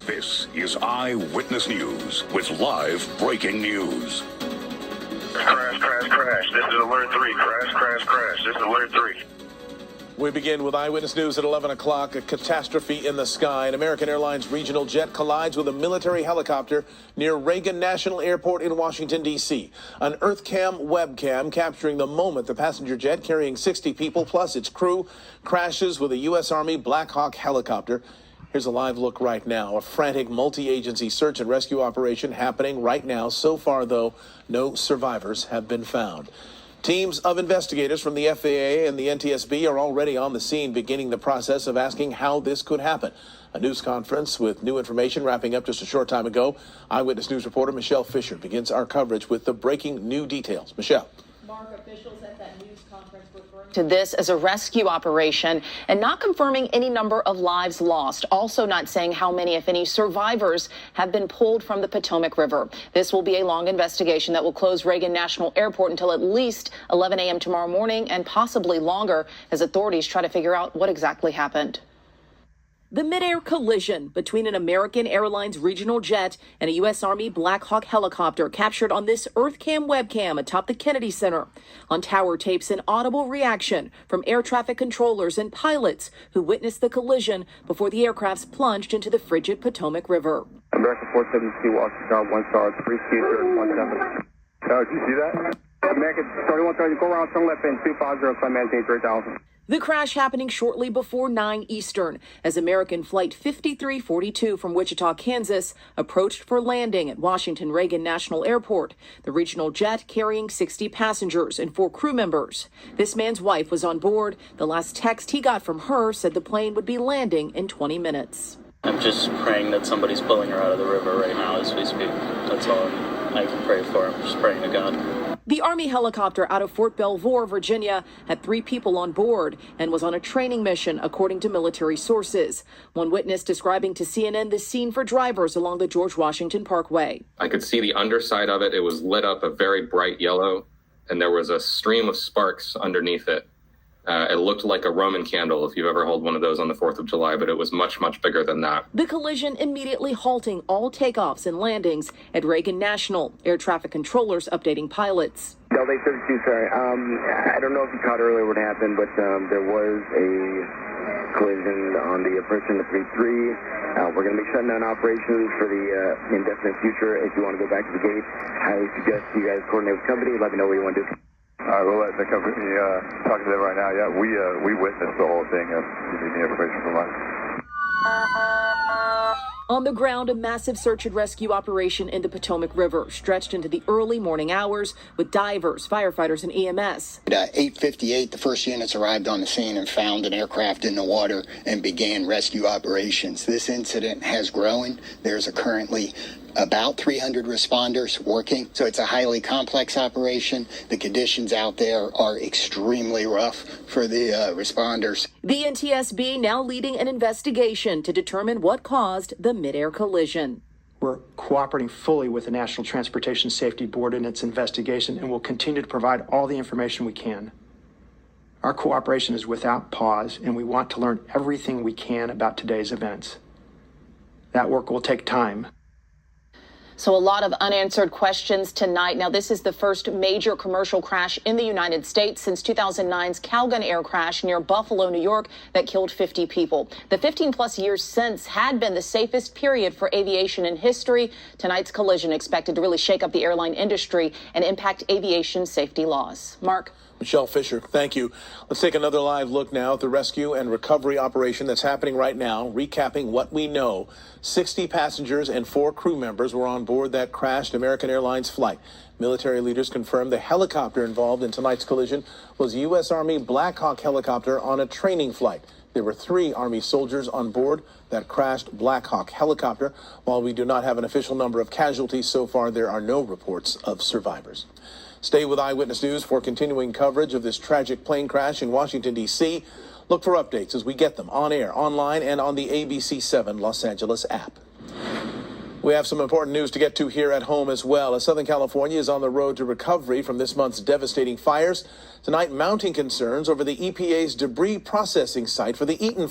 This is Eyewitness News with live breaking news. Crash, crash, crash. This is Alert 3. Crash, crash, crash. This is Alert 3. We begin with Eyewitness News at 11 o'clock. A catastrophe in the sky. An American Airlines regional jet collides with a military helicopter near Reagan National Airport in Washington, D.C. An EarthCam webcam capturing the moment the passenger jet carrying 60 people plus its crew crashes with a U.S. Army Black Hawk helicopter. Here's a live look right now. A frantic multi-agency search and rescue operation happening right now. So far, though, no survivors have been found. Teams of investigators from the FAA and the NTSB are already on the scene, beginning the process of asking how this could happen. A news conference with new information wrapping up just a short time ago. Eyewitness News reporter Michelle Fisher begins our coverage with the breaking new details. Michelle. Mark, officials at that news conference referring to this as a rescue operation and not confirming any number of lives lost. Also not saying how many, if any, survivors have been pulled from the Potomac River. This will be a long investigation that will close Reagan National Airport until at least 11 a.m. tomorrow morning and possibly longer as authorities try to figure out what exactly happened. The mid-air collision between an American Airlines regional jet and a U.S. Army Black Hawk helicopter captured on this EarthCam webcam atop the Kennedy Center. On tower tapes, an audible reaction from air traffic controllers and pilots who witnessed the collision before the aircrafts plunged into the frigid Potomac River. American 472, Washington, 1 star, 3 17. Oh, did you see that? American 3130, go around, turn left in 250, climb maintain 3000. The crash happening shortly before 9 Eastern as American Flight 5342 from Wichita, Kansas approached for landing at Washington Reagan National Airport. The regional jet carrying 60 passengers and 4 crew members. This man's wife was on board. The last text he got from her said the plane would be landing in 20 minutes. I'm just praying that somebody's pulling her out of the river right now as we speak. That's all I can pray for. I'm just praying to God. The Army helicopter out of Fort Belvoir, Virginia, had 3 people on board and was on a training mission, according to military sources. One witness describing to CNN the scene for drivers along the George Washington Parkway. I could see the underside of it. It was lit up a very bright yellow, and there was a stream of sparks underneath it. It looked like a Roman candle, if you've ever held one of those on the 4th of July, but it was much, much bigger than that. The collision immediately halting all takeoffs and landings at Reagan National. Air traffic controllers updating pilots. Delta 32, sorry. I don't know if you caught earlier what happened, but there was a collision on the approach in the 3-3. We're going to be shutting down operations for the indefinite future. If you want to go back to the gate, I suggest you guys coordinate with the company. Let me know what you want to do. All right, we'll let the company talk to them right now. Yeah, we witnessed the whole thing. You need the information from us. On the ground, a massive search and rescue operation in the Potomac River stretched into the early morning hours with divers, firefighters, and EMS. At 8:58, the first units arrived on the scene and found an aircraft in the water and began rescue operations. This incident has grown. There's currently about 300 responders working, so it's a highly complex operation. The conditions out there are extremely rough for the responders. The NTSB now leading an investigation to determine what caused the mid-air collision. We're cooperating fully with the National Transportation Safety Board in its investigation and will continue to provide all the information we can. Our cooperation is without pause, and we want to learn everything we can about today's events. That work will take time. So a lot of unanswered questions tonight. Now, this is the first major commercial crash in the United States since 2009's Calgon Air crash near Buffalo, New York, that killed 50 people. The 15-plus years since had been the safest period for aviation in history. Tonight's collision expected to really shake up the airline industry and impact aviation safety laws. Mark? Michelle Fisher, thank you. Let's take another live look now at the rescue and recovery operation that's happening right now, recapping what we know. 60 passengers and 4 crew members were on board that crashed American Airlines flight. Military leaders confirmed the helicopter involved in tonight's collision was a U.S. Army Black Hawk helicopter on a training flight. There were 3 Army soldiers on board that crashed Black Hawk helicopter. While we do not have an official number of casualties so far, there are no reports of survivors. Stay with Eyewitness News for continuing coverage of this tragic plane crash in Washington, D.C. Look for updates as we get them on air, online, and on the ABC7 Los Angeles app. We have some important news to get to here at home as well, as Southern California is on the road to recovery from this month's devastating fires. Tonight, mounting concerns over the EPA's debris processing site for the Eaton